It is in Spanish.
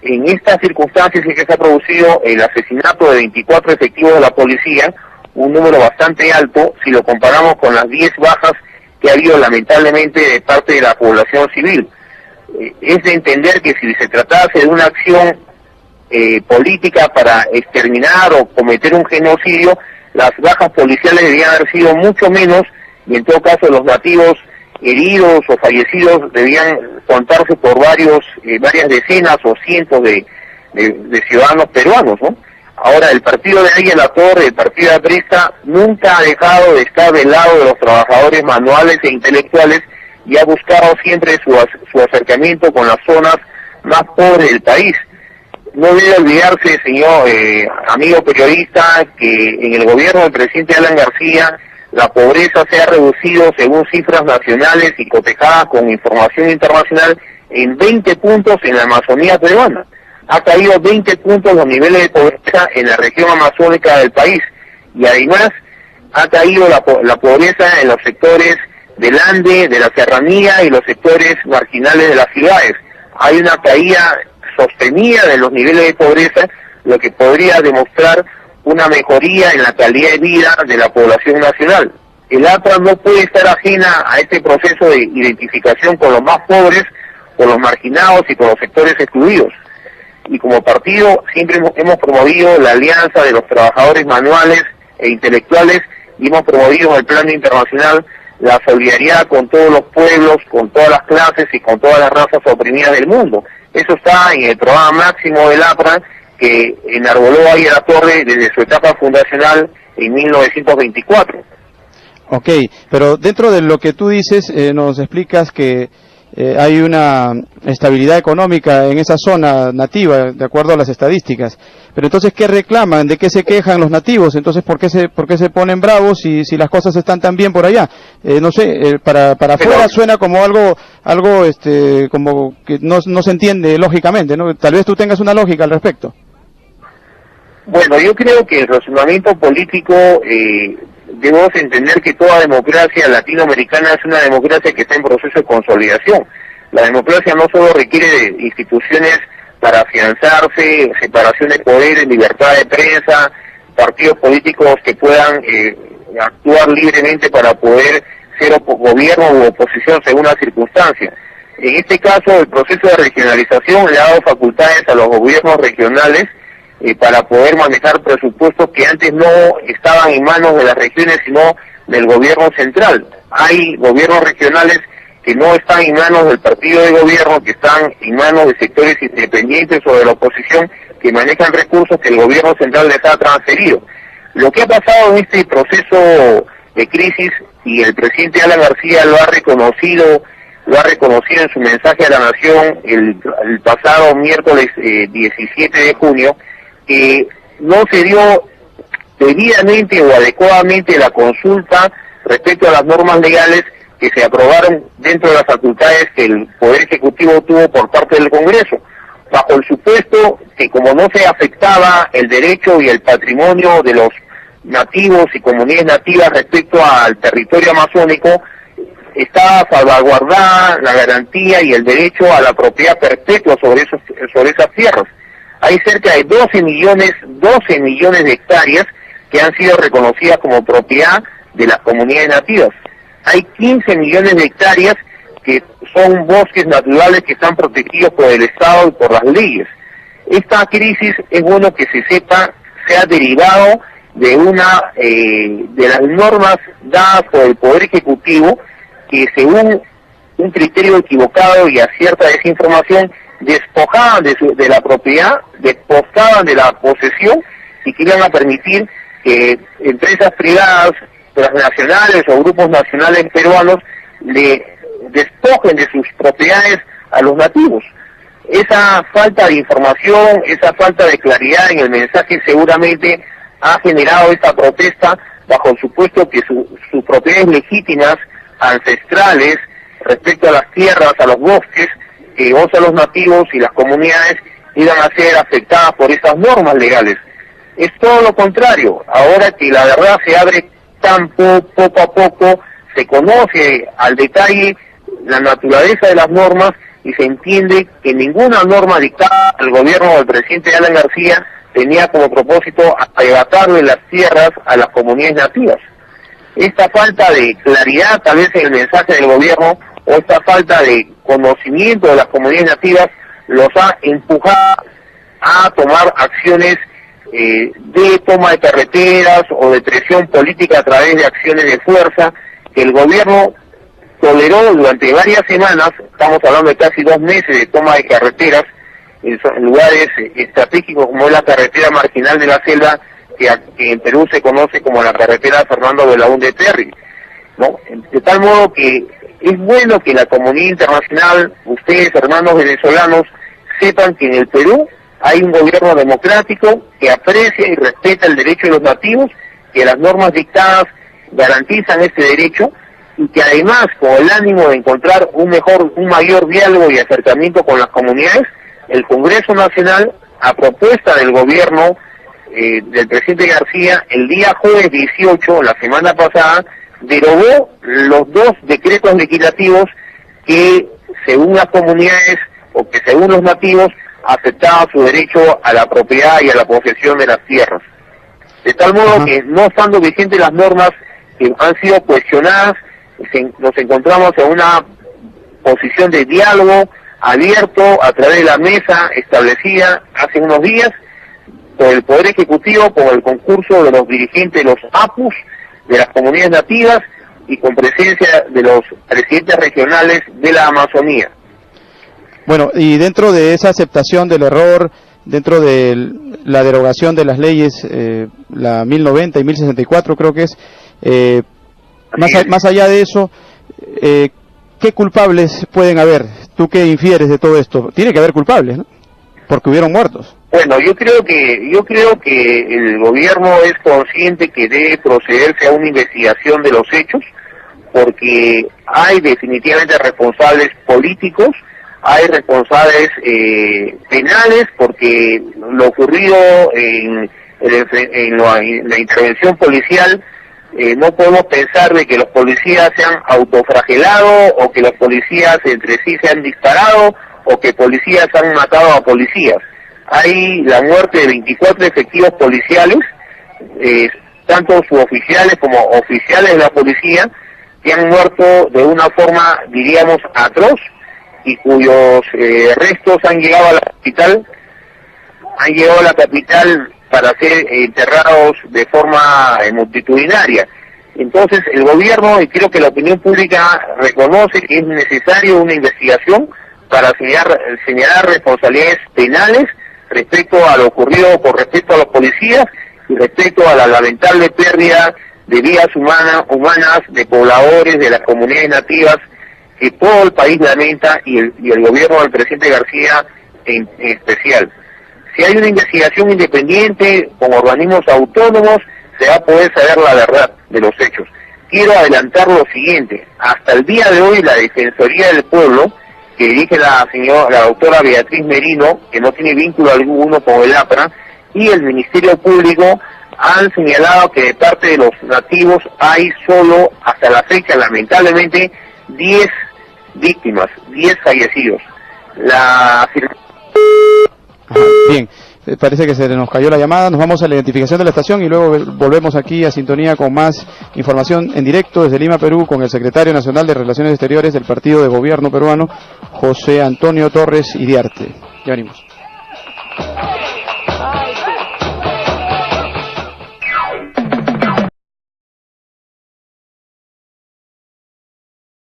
en estas circunstancias en que se ha producido el asesinato de 24 efectivos de la policía, un número bastante alto si lo comparamos con las 10 bajas que ha habido lamentablemente de parte de la población civil. Es de entender que si se tratase de una acción política para exterminar o cometer un genocidio, las bajas policiales debían haber sido mucho menos, y en todo caso los nativos heridos o fallecidos debían contarse por varias decenas o cientos de ciudadanos peruanos, ¿no? Ahora, el partido de Ariel Latorre, el partido de Aprista, nunca ha dejado de estar del lado de los trabajadores manuales e intelectuales y ha buscado siempre su acercamiento con las zonas más pobres del país. No debe olvidarse, señor amigo periodista, que en el gobierno del presidente Alan García la pobreza se ha reducido, según cifras nacionales y cotejadas con información internacional, en 20 puntos en la Amazonía peruana. Ha caído 20 puntos los niveles de pobreza en la región amazónica del país, y además ha caído la pobreza en los sectores del Ande, de la Serranía y los sectores marginales de las ciudades. Hay una caída sostenida de los niveles de pobreza, lo que podría demostrar una mejoría en la calidad de vida de la población nacional. El APRA no puede estar ajena a este proceso de identificación con los más pobres, con los marginados y con los sectores excluidos. Y como partido siempre hemos promovido la alianza de los trabajadores manuales e intelectuales, y hemos promovido en el plano internacional la solidaridad con todos los pueblos, con todas las clases y con todas las razas oprimidas del mundo. Eso está en el programa máximo del APRA, que enarboló Ariel Latorre desde su etapa fundacional en 1924. Ok, pero dentro de lo que tú dices, nos explicas que hay una estabilidad económica en esa zona nativa, de acuerdo a las estadísticas. Pero entonces, ¿qué reclaman? ¿De qué se quejan los nativos? Entonces, ¿por qué se ponen bravos si las cosas están tan bien por allá? No sé, para afuera suena como algo como que no se entiende lógicamente, ¿no? Tal vez tú tengas una lógica al respecto. Bueno, yo creo que el razonamiento político, debemos entender que toda democracia latinoamericana es una democracia que está en proceso de consolidación. La democracia no solo requiere de instituciones para afianzarse, separación de poderes, libertad de prensa, partidos políticos que puedan actuar libremente para poder ser gobierno u oposición según las circunstancias. En este caso, el proceso de regionalización le ha dado facultades a los gobiernos regionales para poder manejar presupuestos que antes no estaban en manos de las regiones, sino del gobierno central. Hay gobiernos regionales que no están en manos del partido de gobierno, que están en manos de sectores independientes o de la oposición, que manejan recursos que el gobierno central les ha transferido. Lo que ha pasado en este proceso de crisis, y el presidente Alan García lo ha reconocido en su mensaje a la nación el pasado miércoles 17 de junio, que no se dio debidamente o adecuadamente la consulta respecto a las normas legales que se aprobaron dentro de las facultades que el Poder Ejecutivo tuvo por parte del Congreso, bajo el supuesto que como no se afectaba el derecho y el patrimonio de los nativos y comunidades nativas respecto al territorio amazónico, estaba salvaguardada la garantía y el derecho a la propiedad perpetua sobre esas tierras. Hay cerca de 12 millones de hectáreas que han sido reconocidas como propiedad de las comunidades nativas. Hay 15 millones de hectáreas que son bosques naturales que están protegidos por el Estado y por las leyes. Esta crisis, es bueno que se sepa, se ha derivado de de las normas dadas por el Poder Ejecutivo, que según un criterio equivocado y a cierta desinformación despojaban de la propiedad, despojaban de la posesión, y que iban a permitir que empresas privadas, transnacionales o grupos nacionales peruanos le despojen de sus propiedades a los nativos. Esa falta de información, esa falta de claridad en el mensaje seguramente ha generado esta protesta bajo el supuesto que sus propiedades legítimas, ancestrales, respecto a las tierras, a los bosques, que gozan los nativos y las comunidades, iban a ser afectadas por esas normas legales. Es todo lo contrario. Ahora que la verdad se abre poco a poco, se conoce al detalle la naturaleza de las normas y se entiende que ninguna norma dictada al gobierno del presidente Alan García tenía como propósito arrebatarle las tierras a las comunidades nativas. Esta falta de claridad tal vez en el mensaje del gobierno o esta falta de conocimiento de las comunidades nativas los ha empujado a tomar acciones de toma de carreteras o de presión política a través de acciones de fuerza que el gobierno toleró durante varias semanas. Estamos hablando de casi 2 meses de toma de carreteras en lugares estratégicos como es la carretera marginal de la selva, que en Perú se conoce como la carretera Fernando Belaúnde Terry, ¿no? De tal modo que es bueno que la comunidad internacional, ustedes hermanos venezolanos, sepan que en el Perú hay un gobierno democrático que aprecia y respeta el derecho de los nativos, que las normas dictadas garantizan este derecho y que además, con el ánimo de encontrar un mayor diálogo y acercamiento con las comunidades, el Congreso Nacional, a propuesta del gobierno del presidente García, el día jueves 18, la semana pasada, derogó los 2 decretos legislativos que, según las comunidades o que según los nativos, aceptaba su derecho a la propiedad y a la posesión de las tierras. De tal modo que, no estando vigentes las normas que han sido cuestionadas, nos encontramos en una posición de diálogo abierto a través de la mesa establecida hace unos días por el Poder Ejecutivo, con el concurso de los dirigentes de los APUs, de las comunidades nativas y con presencia de los presidentes regionales de la Amazonía. Bueno, y dentro de esa aceptación del error, dentro de la derogación de las leyes, la 1090 y 1064 creo que es, más allá de eso, ¿qué culpables pueden haber? ¿Tú qué infieres de todo esto? Tiene que haber culpables, ¿no? Porque hubieron muertos. Bueno, yo creo que el gobierno es consciente que debe procederse a una investigación de los hechos, porque hay definitivamente responsables políticos, hay responsables penales, porque lo ocurrido en la intervención policial, no podemos pensar de que los policías se han autoflagelado o que los policías entre sí se han disparado o que policías han matado a policías. Hay la muerte de 24 efectivos policiales, tanto suboficiales como oficiales de la policía, que han muerto de una forma, diríamos, atroz, y cuyos restos han llegado a la capital para ser enterrados de forma multitudinaria. Entonces el gobierno, y creo que la opinión pública, reconoce que es necesario una investigación para señalar responsabilidades penales respecto a lo ocurrido con respecto a los policías y respecto a la lamentable pérdida de vidas humanas de pobladores de las comunidades nativas que todo el país lamenta y el gobierno del presidente García en especial. Si hay una investigación independiente con organismos autónomos, se va a poder saber la verdad de los hechos. Quiero adelantar lo siguiente: hasta el día de hoy la Defensoría del Pueblo, que dirige la doctora Beatriz Merino, que no tiene vínculo alguno con el APRA, y el Ministerio Público han señalado que de parte de los nativos hay solo, hasta la fecha, lamentablemente, 10 víctimas, 10 fallecidos. Bien, parece que se nos cayó la llamada. Nos vamos a la identificación de la estación y luego volvemos aquí a sintonía con más información en directo desde Lima, Perú, con el secretario nacional de Relaciones Exteriores del Partido de Gobierno peruano, José Antonio Torres Iriarte. Ya venimos.